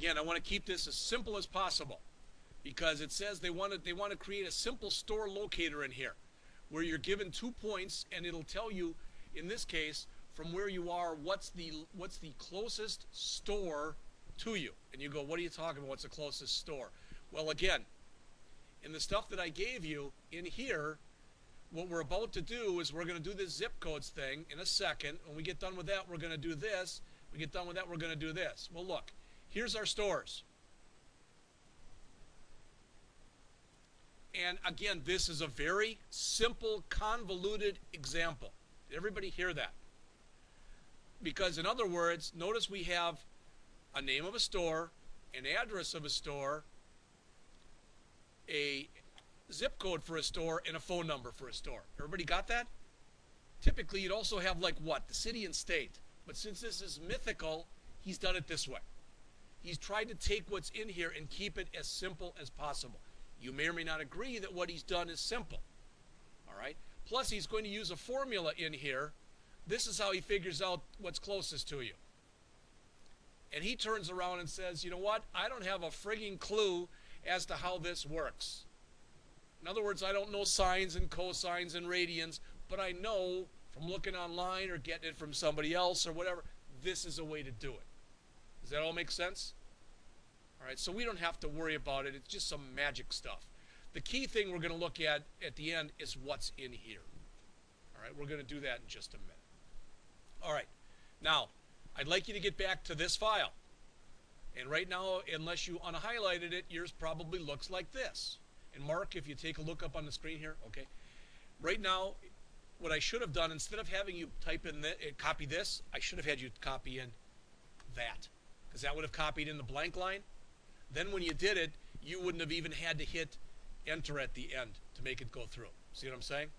Again, I want to keep this as simple as possible because it says they want to create a simple store locator in here where you're given 2 points and it'll tell you, in this case, from where you are, what's the closest store to you. And you go, what are you talking about? What's the closest store? Well, again, in the stuff that I gave you in here, what we're about to do is we're going to do this zip codes thing in a second. When we get done with that, we're going to do this. When we get done with that, we're going to do this. Well, look, here's our stores. And again, this is a very simple, convoluted example. Did everybody hear that? Because in other words, notice we have a name of a store, an address of a store, a zip code for a store, and a phone number for a store. Everybody got that? Typically, you'd also have like what? The city and state. But since this is mythical, he's done it this way. He's tried to take what's in here and keep it as simple as possible. You may or may not agree that what he's done is simple. All right? Plus, he's going to use a formula in here. This is how he figures out what's closest to you. And he turns around and says, you know what? I don't have a frigging clue as to how this works. In other words, I don't know sines and cosines and radians, but I know from looking online or getting it from somebody else or whatever, this is a way to do it. Does that all make sense? All right, so we don't have to worry about it. It's just some magic stuff. The key thing we're going to look at the end is what's in here. All right, we're going to do that in just a minute. All right, now, I'd like you to get back to this file. And right now, unless you unhighlighted it, yours probably looks like this. And Mark, if you take a look up on the screen here, okay. Right now, what I should have done, instead of having you type in copy this, I should have had you copy in that. Because that would have copied in the blank line. Then when you did it, you wouldn't have even had to hit enter at the end to make it go through. See what I'm saying?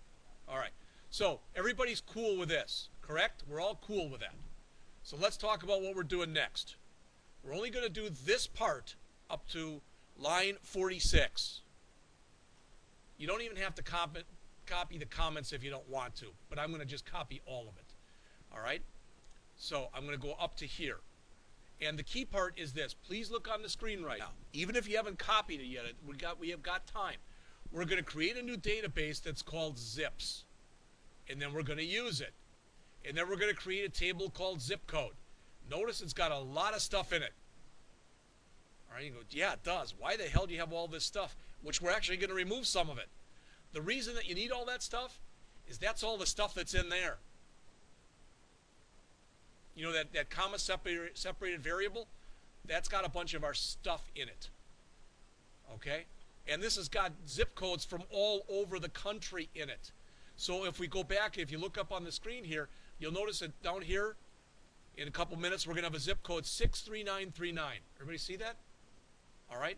All right. So everybody's cool with this, correct? We're all cool with that. So let's talk about what we're doing next. We're only going to do this part up to line 46. You don't even have to copy the comments if you don't want to, but I'm going to just copy all of it. All right? So I'm going to go up to here. And the key part is this. Please look on the screen right now. Even if you haven't copied it yet, we have got time. We're going to create a new database that's called zips. And then we're going to use it. And then we're going to create a table called zip code. Notice it's got a lot of stuff in it. All right, you go, yeah, it does. Why the hell do you have all this stuff? Which we're actually going to remove some of it. The reason that you need all that stuff is that's all the stuff that's in there. You know, that comma separated variable, that's got a bunch of our stuff in it. Okay? And this has got zip codes from all over the country in it. So if we go back, if you look up on the screen here, you'll notice that down here, in a couple minutes, we're going to have a zip code 63939. Everybody see that? All right?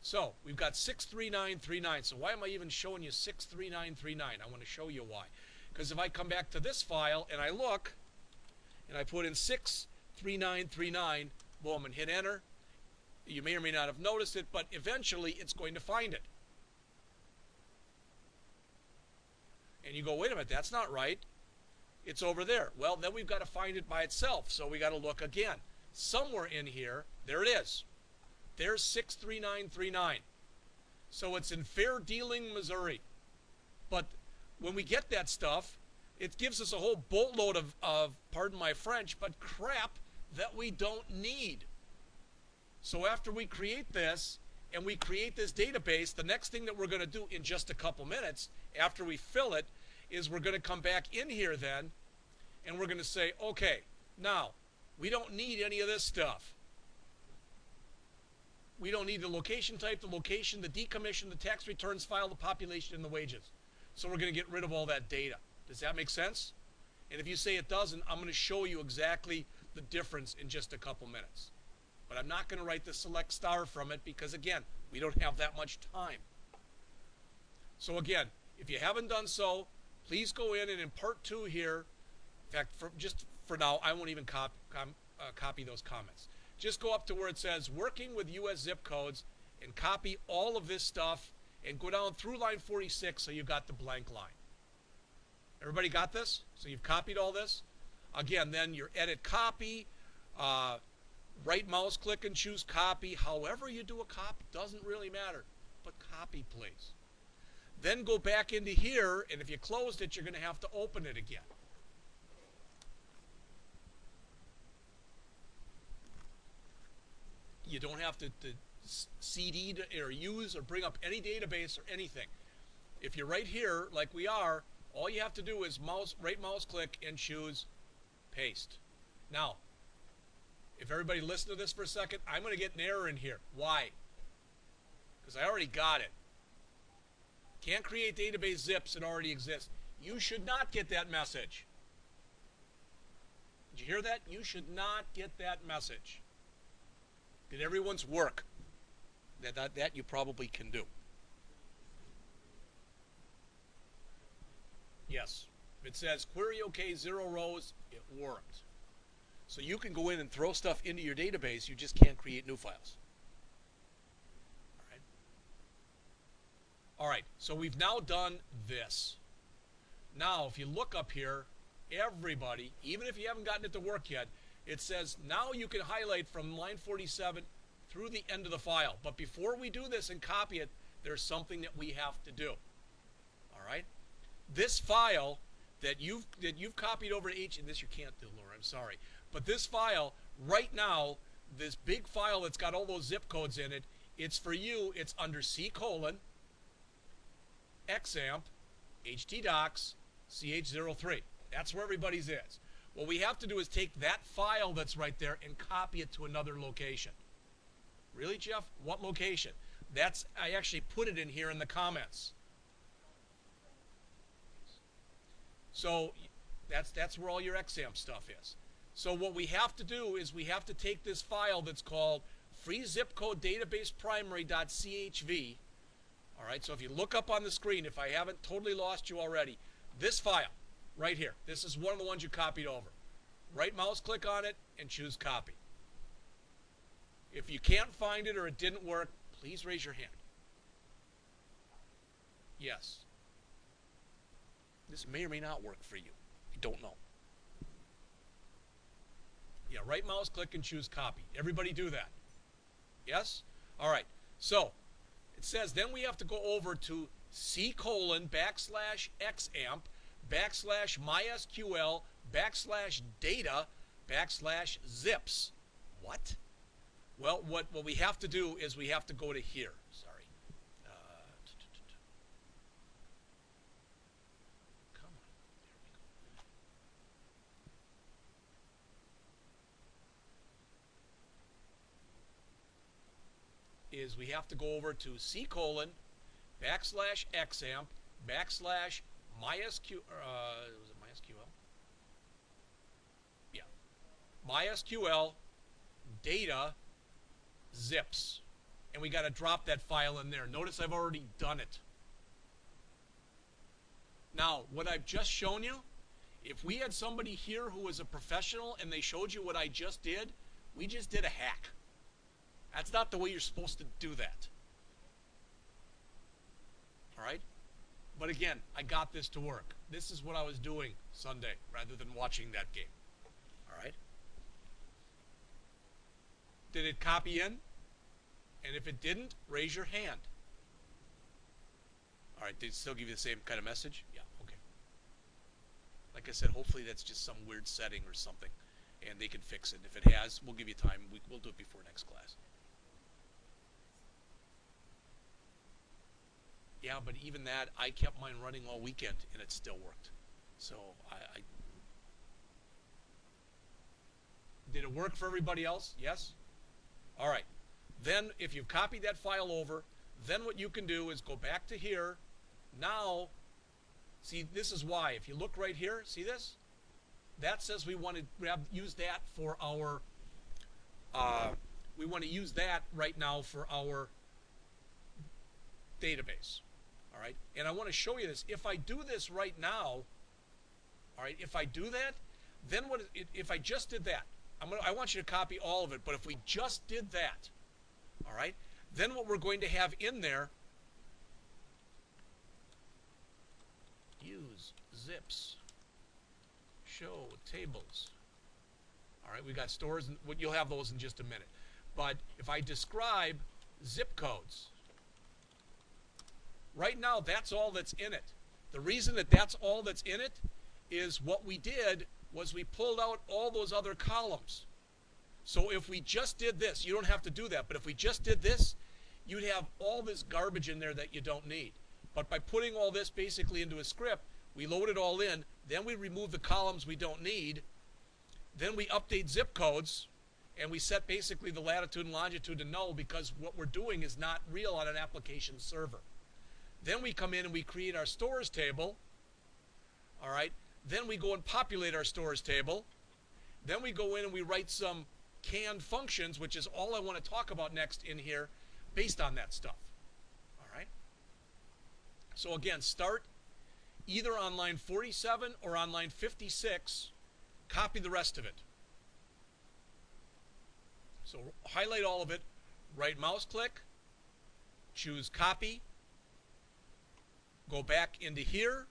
So we've got 63939. So why am I even showing you 63939? I want to show you why. Because if I come back to this file and I look, and I put in 63939, boom, and hit enter, you may or may not have noticed it, but eventually it's going to find it. And you go, wait a minute, that's not right. It's over there. Well, then we've got to find it by itself, so we got to look again. Somewhere in here, there it is. There's 63939. So it's in Fair Dealing, Missouri. But when we get that stuff, it gives us a whole boatload of, pardon my French, but crap that we don't need. So after we create this, and we create this database, the next thing that we're going to do in just a couple minutes, after we fill it, is we're going to come back in here then, and we're going to say, okay, now, we don't need any of this stuff. We don't need the location type, the location, the decommission, the tax returns file, the population, and the wages. So we're going to get rid of all that data. Does that make sense? And if you say it doesn't, I'm going to show you exactly the difference in just a couple minutes. But I'm not going to write the select star from it because, again, we don't have that much time. So again, if you haven't done so, please go in and in part 2 here, in fact, just for now, I won't even copy those comments. Just go up to where it says working with U.S. zip codes and copy all of this stuff and go down through line 46 so you've got the blank line. Everybody got this? So you've copied all this? Again, then your edit copy, Right mouse click and choose copy. However you do a copy, doesn't really matter. But copy, please. Then go back into here, and if you closed it, you're going to have to open it again. You don't have to CD or use or bring up any database or anything. If you're right here, like we are, all you have to do is right mouse click and choose paste. Now, if everybody listen to this for a second, I'm going to get an error in here. Why? Because I already got it. Can't create database zips, it already exists. You should not get that message. Did you hear that? You should not get that message. Did everyone's work? That you probably can do. Yes. If it says query OK, 0 rows, it worked. So you can go in and throw stuff into your database, you just can't create new files. All right, so we've now done this. Now, if you look up here, everybody, even if you haven't gotten it to work yet, it says now you can highlight from line 47 through the end of the file. But before we do this and copy it, there's something that we have to do. All right? This file that you've copied over to and this you can't do, Laura, I'm sorry. But this file, right now, this big file that's got all those zip codes in it, it's for you, it's under C:, XAMPP, htdocs, ch03. That's where everybody's is. What we have to do is take that file that's right there and copy it to another location. Really, Jeff? What location? I actually put it in here in the comments. So that's where all your XAMPP stuff is. So what we have to do is we have to take this file that's called freezipcodedatabasePrimary.chv. All right, so if you look up on the screen, if I haven't totally lost you already, this file right here, this is one of the ones you copied over. Right mouse click on it and choose copy. If you can't find it or it didn't work, please raise your hand. Yes. This may or may not work for you. I don't know. Yeah, right mouse click and choose copy. Everybody do that. Yes? All right. So it says then we have to go over to C:\mysql /data/zips. What? Well, what we have to do is we have to go to here. Sorry. Come on. There we go. Is we have to go over to C:\XAMPP /MySQL. Was it MySQL? Yeah. MySQL data zips. And we got to drop that file in there. Notice I've already done it. Now, what I've just shown you, if we had somebody here who was a professional and they showed you what I just did, we just did a hack. That's not the way you're supposed to do that. All right? But again, I got this to work. This is what I was doing Sunday rather than watching that game. All right? Did it copy in? And if it didn't, raise your hand. All right, did it still give you the same kind of message? Yeah, okay. Like I said, hopefully that's just some weird setting or something, and they can fix it. If it has, we'll give you time. We'll do it before next class. Yeah, but even that, I kept mine running all weekend, and it still worked. So I did it work for everybody else? Yes? All right. Then if you've copied that file over, then what you can do is go back to here. Now, see, this is why. If you look right here, see this? That says we want to use that for our, we want to use that right now for our database. All right, and I want to show you this. If I do this right now, all right, if I do that, then if I just did that, I want you to copy all of it, but if we just did that, all right, then what we're going to have in there, use zips, show tables. All right, we got stores, and you'll have those in just a minute. But if I describe zip codes, right now that's all that's in it. The reason that that's all that's in it is what we did was we pulled out all those other columns. So if we just did this, you don't have to do that, but if we just did this, you'd have all this garbage in there that you don't need. But by putting all this basically into a script, we load it all in, then we remove the columns we don't need, then we update zip codes, and we set basically the latitude and longitude to null because what we're doing is not real on an application server. Then we come in and we create our stores table. All right. Then we go and populate our stores table. Then we go in and we write some canned functions, which is all I want to talk about next in here, based on that stuff. All right. So again, start either on line 47 or on line 56. Copy the rest of it. So highlight all of it. Right mouse click. Choose copy. Go back into here.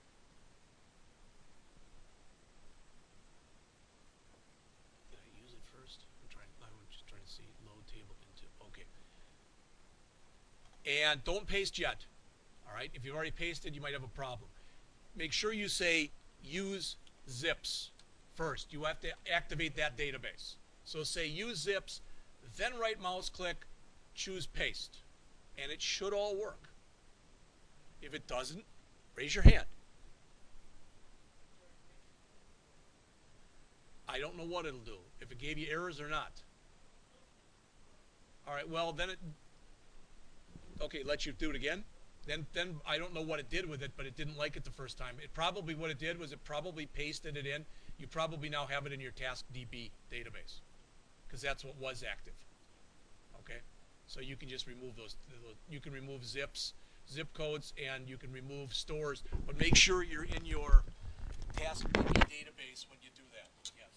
Did I use it first? I'm just trying to see. Load table into, okay. And don't paste yet. All right, if you've already pasted, you might have a problem. Make sure you say use zips first. You have to activate that database. So say use zips, then right mouse click, choose paste. And it should all work. If it doesn't, raise your hand. I don't know what it'll do, if it gave you errors or not. All right, well, then it, okay, let you do it again. Then I don't know what it did with it, but it didn't like it the first time. It probably, what it did was it probably pasted it in. You probably now have it in your TaskDB database because that's what was active. Okay, so you can just remove those. You can remove zips, zip codes, and you can remove stores, but make sure you're in your TaskDB database when you do that. Yes.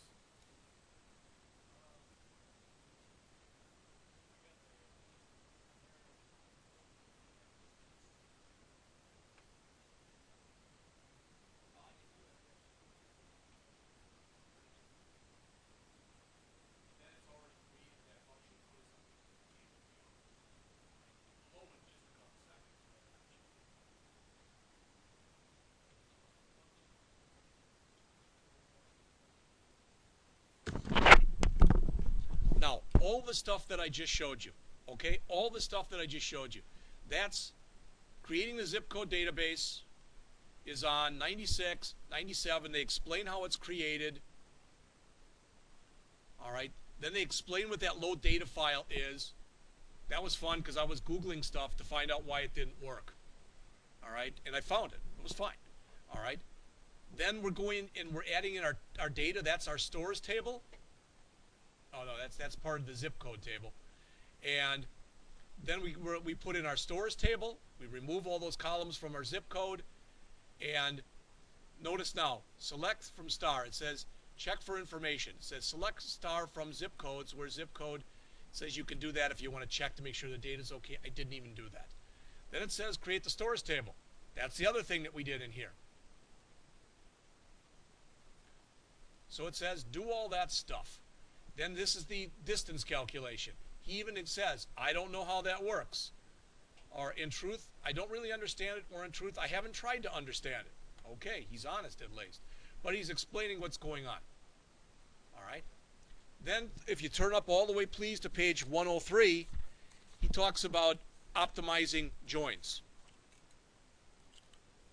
Now, all the stuff that I just showed you, okay, all the stuff that I just showed you, that's creating the zip code database is on 96, 97. They explain how it's created. All right. Then they explain what that load data file is. That was fun because I was Googling stuff to find out why it didn't work. All right. And I found it. It was fine. All right. Then we're going and we're adding in our data. That's our stores table. Oh no, that's part of the zip code table. And then we put in our stores table. We remove all those columns from our zip code. And notice now, select from star. It says check for information. It says select star from zip codes, where zip code says you can do that if you want to check to make sure the data is okay. I didn't even do that. Then it says create the stores table. That's the other thing that we did in here. So it says do all that stuff. Then this is the distance calculation. He even says, I don't know how that works. Or in truth, I don't really understand it. Or in truth, I haven't tried to understand it. Okay, he's honest at least. But he's explaining what's going on. All right. Then if you turn up all the way, please, to page 103, he talks about optimizing joins.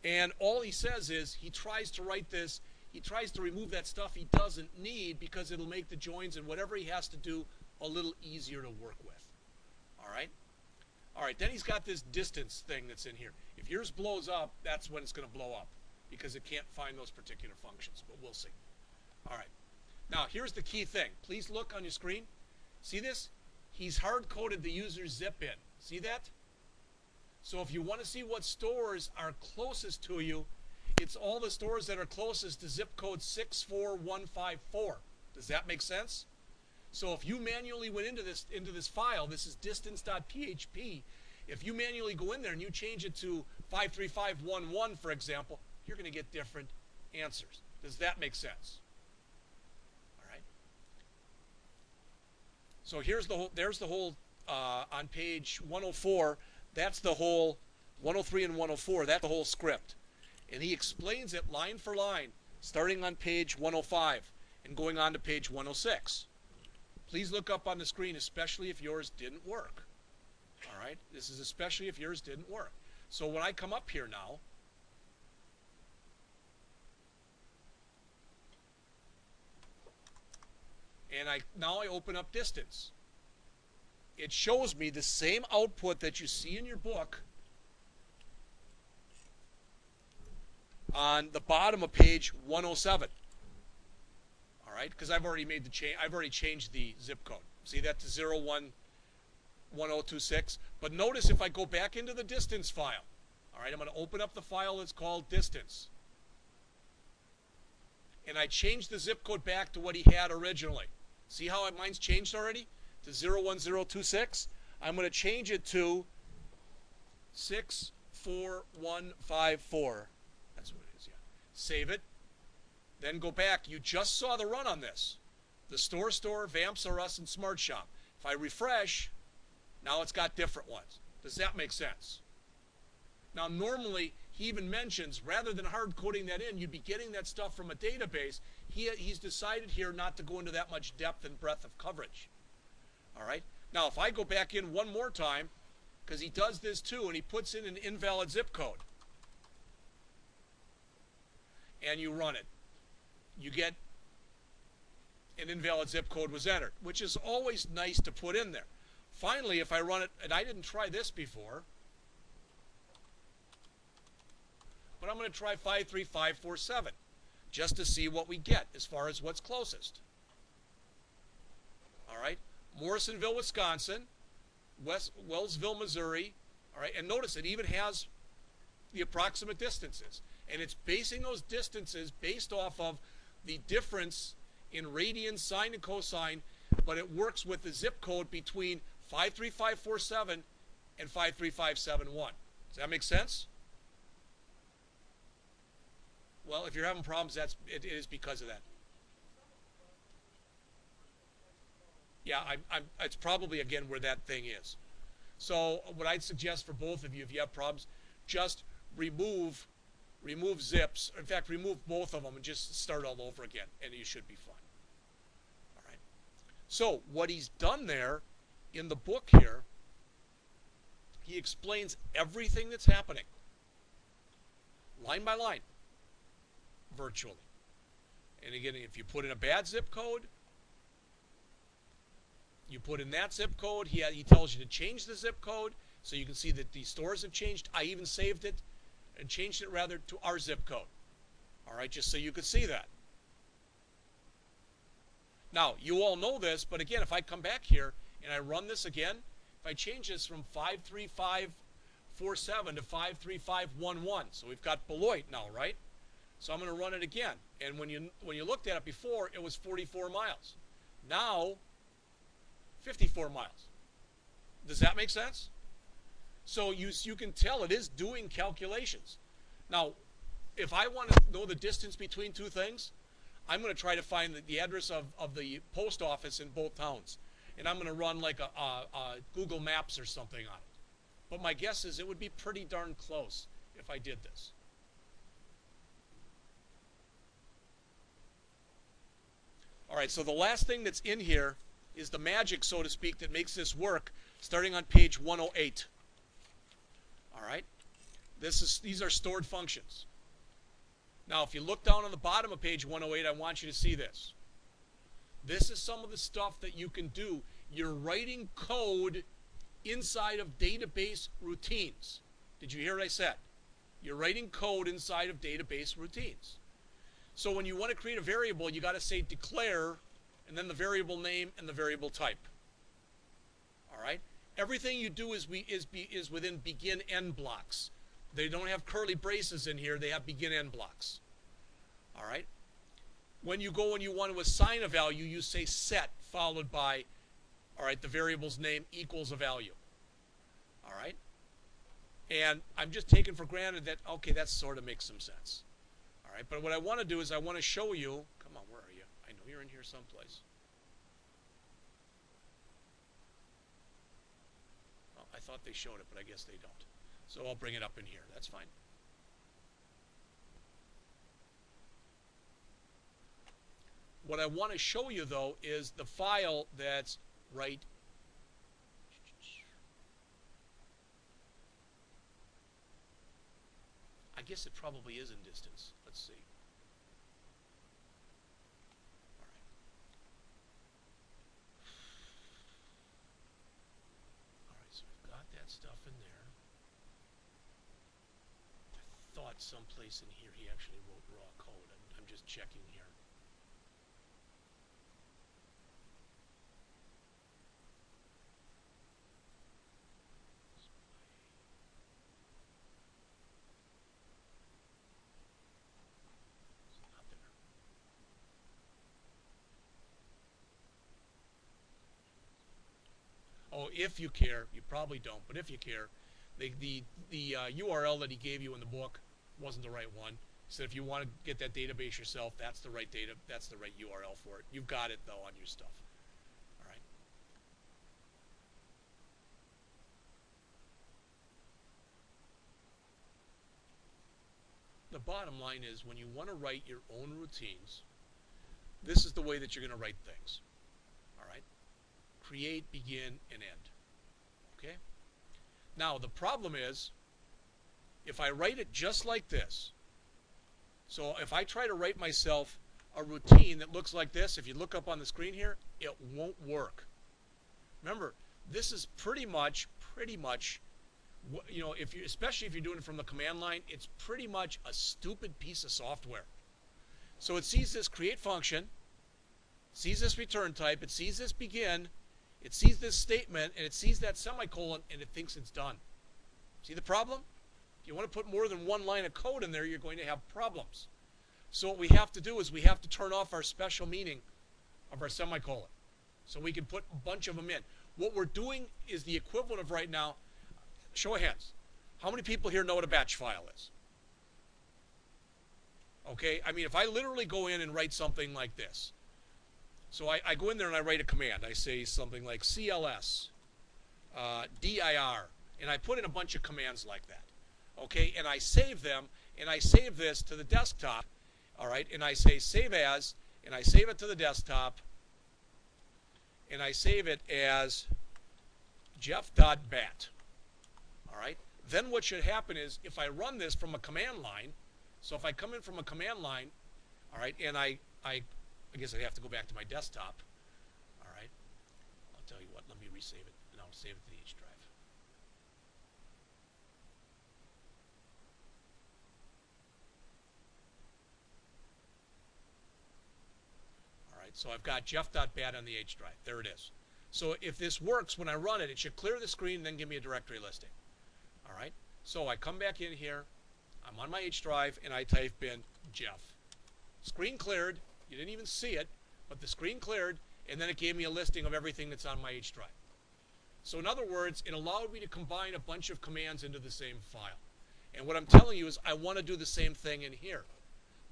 And all he says is he tries to write this. He tries to remove that stuff he doesn't need because it'll make the joins and whatever he has to do a little easier to work with. All right? All right, then he's got this distance thing that's in here. If yours blows up, that's when it's going to blow up because it can't find those particular functions, but we'll see. All right. Now, here's the key thing. Please look on your screen. See this? He's hard-coded the user zip in. See that? So if you want to see what stores are closest to you, it's all the stores that are closest to zip code 64154. Does that make sense? So if you manually went into this file, this is distance.php. If you manually go in there and you change it to 53511, for example, you're going to get different answers. Does that make sense? All right. So there's the whole on page 104. That's the whole 103 and 104. That's the whole script, and he explains it line for line, starting on page 105 and going on to page 106. Please look up on the screen, especially if yours didn't work. All right, this is especially if yours didn't work. So when I come up here now, and now I open up distance, it shows me the same output that you see in your book on the bottom of page 107. All right, because I've already made the change. I've already changed the zip code. See that to 011026. But notice if I go back into the distance file, all right, I'm going to open up the file that's called distance, and I changed the zip code back to what he had originally. See how mine's changed already to 01026? I'm going to change it to 64154. That's what it is, yeah. Save it. Then go back. You just saw the run on this. The Store, Vamps R Us, and Smart Shop. If I refresh, now it's got different ones. Does that make sense? Now, normally, he even mentions, rather than hard coding that in, you'd be getting that stuff from a database. He's decided here not to go into that much depth and breadth of coverage. All right? Now, if I go back in one more time, because he does this too, and he puts in an invalid zip code, and you run it, you get an invalid zip code was entered, which is always nice to put in there. Finally, if I run it, and I didn't try this before, but I'm going to try 53547 just to see what we get as far as what's closest. All right, Morrisonville, Wisconsin, Wellsville, Missouri. All right, and notice it even has the approximate distances, and it's basing those distances based off of the difference in radians, sine, and cosine, but it works with the zip code between 53547 and 53571. Does that make sense? Well, if you're having problems, it is because of that. Yeah, it's probably, again, where that thing is. So what I'd suggest for both of you, if you have problems, just remove zips. In fact, remove both of them and just start all over again, and you should be fine. All right. So what he's done there in the book here, he explains everything that's happening, line by line, virtually. And again, if you put in a bad zip code, you put in that zip code. He tells you to change the zip code so you can see that the stores have changed. I even saved it and changed it rather to our zip code. All right, just so you could see that. Now, you all know this, but again, if I come back here and I run this again, if I change this from 53547 to 53511, so we've got Beloit now, right? So I'm going to run it again. And when you looked at it before, it was 44 miles. Now, 54 miles. Does that make sense? So you can tell it is doing calculations. Now, if I want to know the distance between two things, I'm going to try to find the address of the post office in both towns. And I'm going to run like a Google Maps or something on it. But my guess is it would be pretty darn close if I did this. All right, so the last thing that's in here is the magic, so to speak, that makes this work, starting on page 108. All right, these are stored functions. Now, if you look down on the bottom of page 108, I want you to see this. This is some of the stuff that you can do. You're writing code inside of database routines. Did you hear what I said? You're writing code inside of database routines. So when you want to create a variable, you got to say declare, and then the variable name and the variable type. All right? Everything you do is within begin-end blocks. They don't have curly braces in here. They have begin-end blocks. All right? When you go and you want to assign a value, you say set followed by, all right, the variable's name equals a value. All right? And I'm just taking for granted that, okay, that sort of makes some sense. All right? But what I want to do is I want to show you, come on, where are you? I know you're in here someplace. thought they showed it, but I guess they don't. So I'll bring it up in here. That's fine. What I want to show you, though, is the file that's right. I guess it probably is in distance. Let's see. All right. All right, so we've got that stuff in there. I thought someplace in here he actually wrote raw code. I'm just checking here. Oh, if you care, you probably don't, but if you care, the URL that he gave you in the book wasn't the right one. He said if you want to get that database yourself, that's the right that's the right URL for it. You've got it though on your stuff. All right. The bottom line is when you want to write your own routines, this is the way that you're going to write things. All right. Create, begin, and end. Okay? Now, the problem is, if I write it just like this, so if I try to write myself a routine that looks like this, if you look up on the screen here, it won't work. Remember, this is pretty much, you know, especially if you're doing it from the command line, it's pretty much a stupid piece of software. So it sees this create function, sees this return type, it sees this begin, it sees this statement, and it sees that semicolon, and it thinks it's done. See the problem? If you want to put more than one line of code in there, you're going to have problems. So what we have to do is we have to turn off our special meaning of our semicolon. So we can put a bunch of them in. What we're doing is the equivalent of right now, show of hands. How many people here know what a batch file is? Okay, I mean, if I literally go in and write something like this, so I go in there and I write a command. I say something like CLS, DIR, and I put in a bunch of commands like that. Okay, and I save them, and I save this to the desktop, all right, and I say save as, and I save it to the desktop, and I save it as jeff.bat, all right. Then what should happen is if I run this from a command line, so if I come in from a command line, all right, and I guess I have to go back to my desktop. All right. I'll tell you what. Let me resave it, and I'll save it to the H drive. All right. So I've got jeff.bat on the H drive. There it is. So if this works, when I run it, it should clear the screen and then give me a directory listing. All right. So I come back in here. I'm on my H drive, and I type in Jeff. Screen cleared. You didn't even see it, but the screen cleared, and then it gave me a listing of everything that's on my H drive. So in other words, it allowed me to combine a bunch of commands into the same file. And what I'm telling you is I want to do the same thing in here.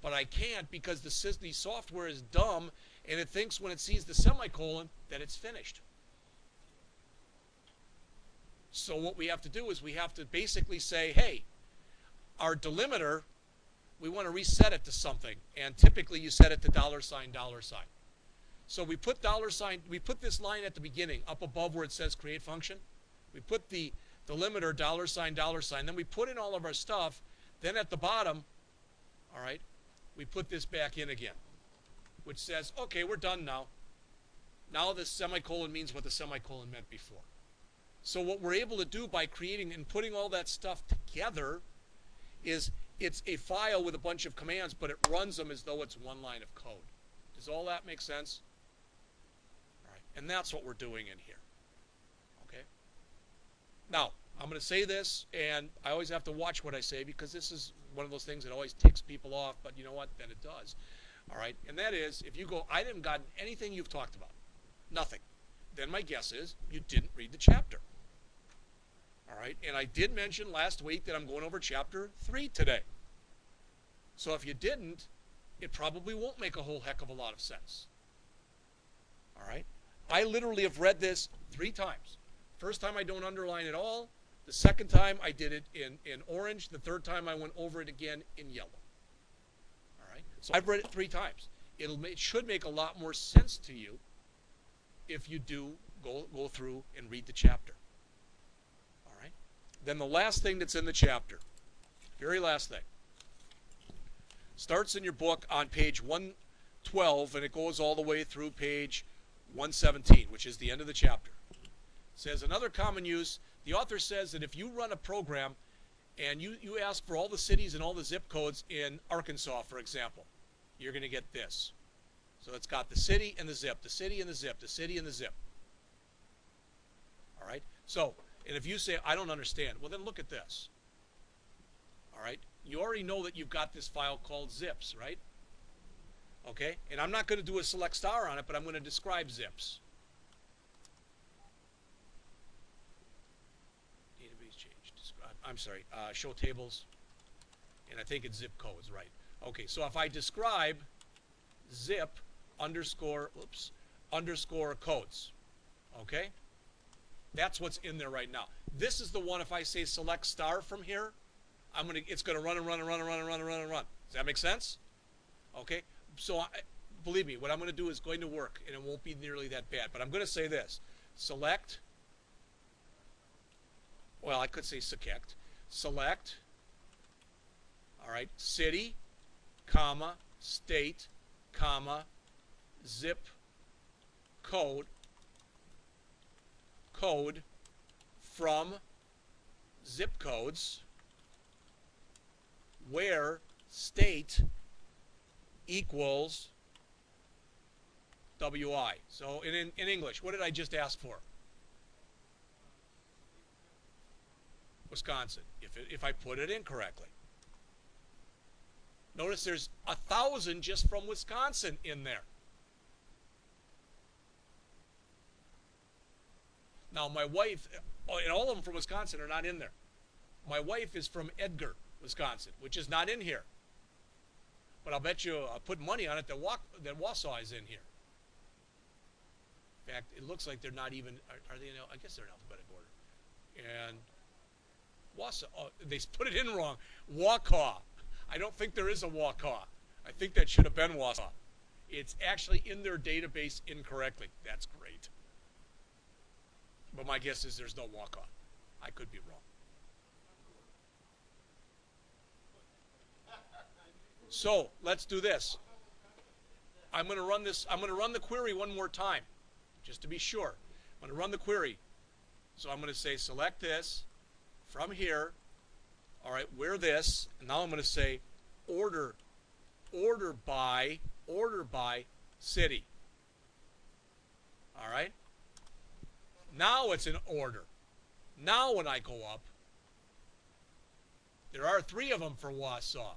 But I can't because the software is dumb, and it thinks when it sees the semicolon that it's finished. So what we have to do is we have to basically say, hey, our delimiter, we want to reset it to something, and typically you set it to $$. So we put $, we put this line at the beginning, up above where it says create function. We put the delimiter $, then we put in all of our stuff. Then at the bottom, all right, we put this back in again, which says, okay, we're done now. Now the semicolon means what the semicolon meant before. So what we're able to do by creating and putting all that stuff together is it's a file with a bunch of commands, but it runs them as though it's one line of code. Does all that make sense? All right, and that's what we're doing in here. Okay. Now, I'm going to say this, and I always have to watch what I say because this is one of those things that always ticks people off, but you know what? Then it does. All right, and that is, if you go, I haven't gotten anything you've talked about. Nothing. Then my guess is you didn't read the chapter. All right, and I did mention last week that I'm going over Chapter 3 today. So if you didn't, it probably won't make a whole heck of a lot of sense. All right, I literally have read this 3 times. First time I don't underline at all. The second time I did it in orange. The third time I went over it again in yellow. All right. So I've read it 3 times. It should make a lot more sense to you if you do go through and read the chapter. All right. Then the last thing that's in the chapter, very last thing, starts in your book on page 112 and it goes all the way through page 117, which is the end of the chapter. It says another common use. The author says that if you run a program and you ask for all the cities and all the zip codes in Arkansas, for example, you're going to get this. So it's got the city and the zip, the city and the zip, the city and the zip. All right? So, and if you say, I don't understand, well, then look at this. All right? You already know that you've got this file called zips, right? Okay? And I'm not going to do a select star on it, but I'm going to describe zips. Database change. Describe. I'm sorry. Show tables. And I think it's zip codes, right? Okay, so if I describe zip underscore codes, okay? That's what's in there right now. This is the one, if I say select star from here, it's going to run and run and run and run and run and run and run. Does that make sense? Okay? So believe me, what I'm going to do is going to work, and it won't be nearly that bad. But I'm going to say this. Select, well, I could say select, all right, city, comma, state, comma, zip code from zip codes where state equals WI. So in English, what did I just ask for? Wisconsin, if I put it in correctly. Notice there's 1,000 just from Wisconsin in there. Now my wife, and all of them from Wisconsin are not in there. My wife is from Edgar, Wisconsin, which is not in here. But I'll bet you, I'll put money on it that Wausau is in here. In fact, it looks like they're not even, are they in, I guess they're in alphabetical order. And Wausau, oh, they put it in wrong. Waukau. I don't think there is a Waukau. I think that should have been Wausau. It's actually in their database incorrectly. That's great. But my guess is there's no Waukau. I could be wrong. So let's do this. I'm going to run this. I'm going to run the query one more time, just to be sure. I'm going to run the query. So I'm going to say select this from here. All right, where this, and now I'm going to say order by city. All right. Now it's in order. Now when I go up, there are 3 of them for Wausau.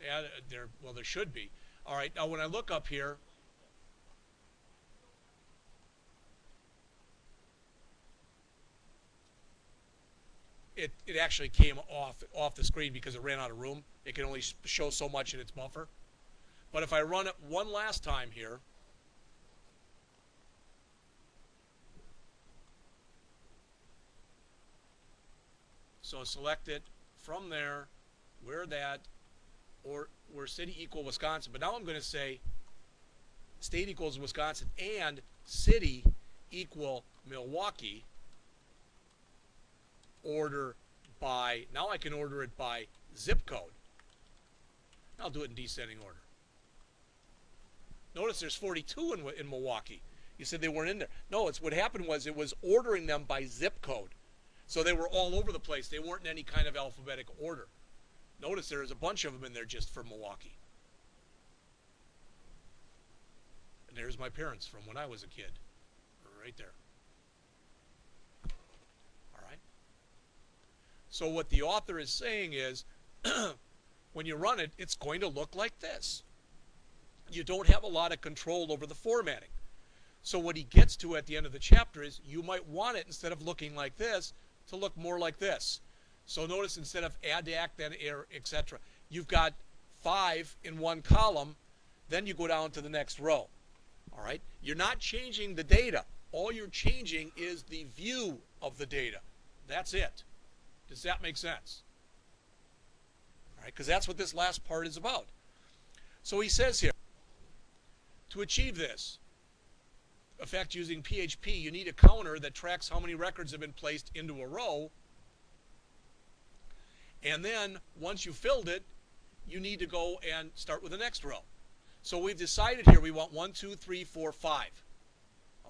Yeah, well, there should be. All right, now when I look up here, it actually came off the screen because it ran out of room. It can only show so much in its buffer. But if I run it one last time here, so select it from there, where that, or where city equal Wisconsin. But now I'm going to say state equals Wisconsin and city equal Milwaukee. Order by, now I can order it by zip code. I'll do it in descending order. Notice there's 42 in Milwaukee. You said they weren't in there. No, it's what happened was it was ordering them by zip code. So they were all over the place. They weren't in any kind of alphabetical order. Notice there's a bunch of them in there just for Milwaukee. And there's my parents from when I was a kid. Right there. So what the author is saying is, when you run it, it's going to look like this. You don't have a lot of control over the formatting. So what he gets to at the end of the chapter is, you might want it, instead of looking like this, to look more like this. So notice instead of add, act, then error, etc., you've got 5 in one column, then you go down to the next row. All right? You're not changing the data. All you're changing is the view of the data. That's it. Does that make sense? All right, because that's what this last part is about. So he says here, to achieve this effect using PHP, you need a counter that tracks how many records have been placed into a row. And then, once you've filled it, you need to go and start with the next row. So we've decided here we want 1, 2, 3, 4, 5.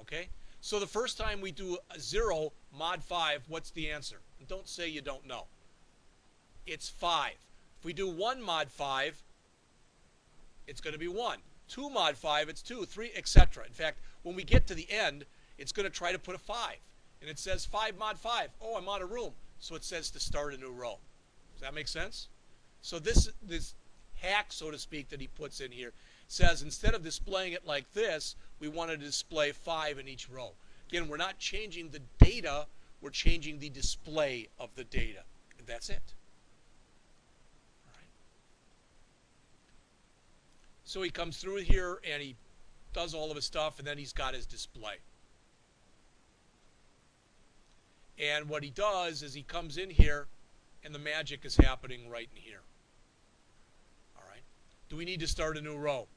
Okay? So the first time we do a 0 mod 5, what's the answer? And don't say you don't know. It's 5. If we do 1 mod 5, it's going to be 1. 2 mod 5, it's 2, 3, etc. In fact, when we get to the end, it's going to try to put a 5. And it says 5 mod 5. Oh, I'm out of room. So it says to start a new row. Does that make sense? So this hack, so to speak, that he puts in here says instead of displaying it like this, we want to display 5 in each row. Again, we're not changing the data, we're changing the display of the data. And that's it. All right. So he comes through here and he does all of his stuff, and then he's got his display. And what he does is he comes in here and the magic is happening right in here. All right. Do we need to start a new row?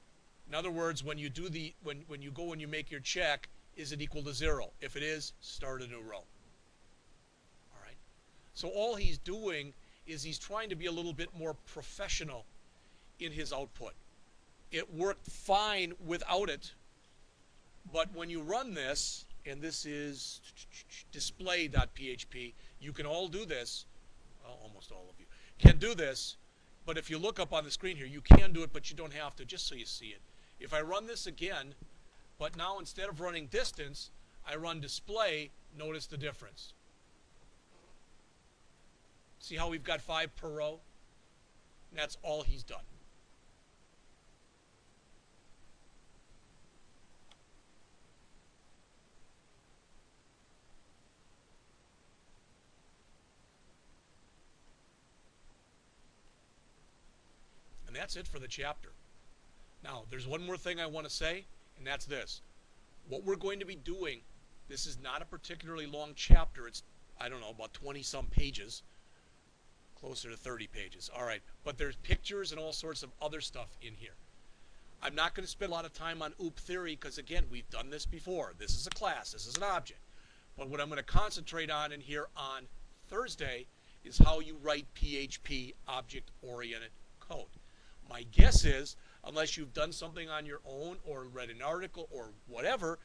In other words, when you do when you go and you make your check, is it equal to 0? If it is, start a new row. All right. So all he's doing is he's trying to be a little bit more professional in his output. It worked fine without it, but when you run this, and this is display.php, you can all do this. Well, almost all of you can do this, but if you look up on the screen here, you can do it, but you don't have to, just so you see it. If I run this again, but now instead of running distance, I run display, notice the difference. See how we've got 5 per row? And that's all he's done. And that's it for the chapter. Now, there's one more thing I want to say, and that's this. What we're going to be doing, this is not a particularly long chapter. It's, I don't know, about 20-some pages, closer to 30 pages. All right, but there's pictures and all sorts of other stuff in here. I'm not going to spend a lot of time on OOP theory because, again, we've done this before. This is a class. This is an object. But what I'm going to concentrate on in here on Thursday is how you write PHP object-oriented code. My guess is, unless you've done something on your own or read an article or whatever,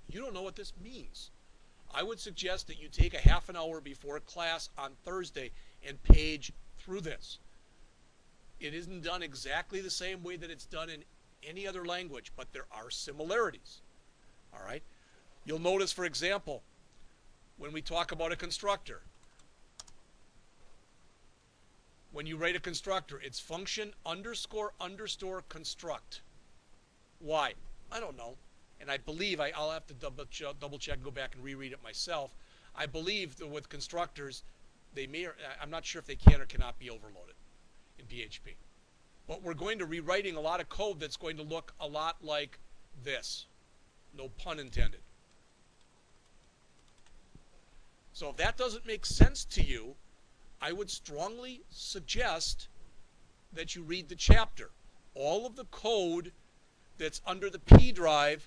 you don't know what this means. I would suggest that you take a half an hour before class on Thursday and page through this. It isn't done exactly the same way that it's done in any other language, but there are similarities. All right? You'll notice, for example, when we talk about a constructor, when you write a constructor, it's function underscore underscore construct. Why? I don't know. And I believe, I'll have to double check and go back and reread it myself. I believe that with constructors, they may, I'm not sure if they can or cannot be overloaded in PHP. But we're going to be writing a lot of code that's going to look a lot like this. No pun intended. So if that doesn't make sense to you, I would strongly suggest that you read the chapter. All of the code that's under the P drive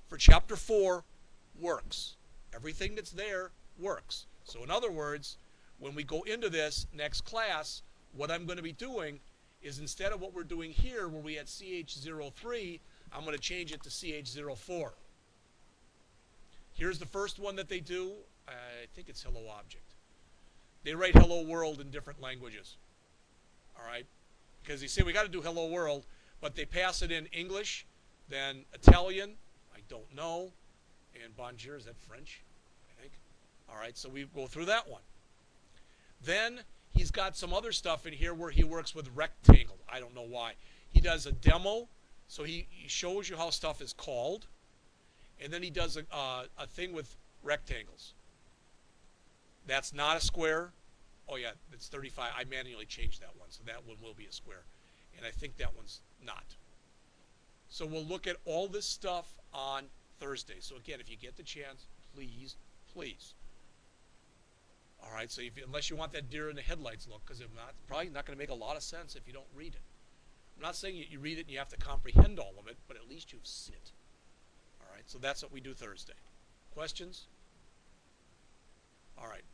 for Chapter 4 works. Everything that's there works. So in other words, when we go into this next class, what I'm going to be doing is instead of what we're doing here where we had CH03, I'm going to change it to CH04. Here's the first one that they do. I think it's Hello Object. They write Hello World in different languages. All right? Because they say we got to do Hello World, but they pass it in English, then Italian, I don't know, and Bonjour, is that French? I think. All right, so we go through that one. Then he's got some other stuff in here where he works with rectangle. I don't know why. He does a demo, so he shows you how stuff is called, and then he does a thing with rectangles. That's not a square. Oh yeah, it's 35. I manually changed that one, so that one will be a square. And I think that one's not. So we'll look at all this stuff on Thursday. So again, if you get the chance, please, please. All right, so unless you want that deer in the headlights look, because if not, it's probably not going to make a lot of sense if you don't read it. I'm not saying you read it and you have to comprehend all of it, but at least you've seen it. All right, so that's what we do Thursday. Questions? All right.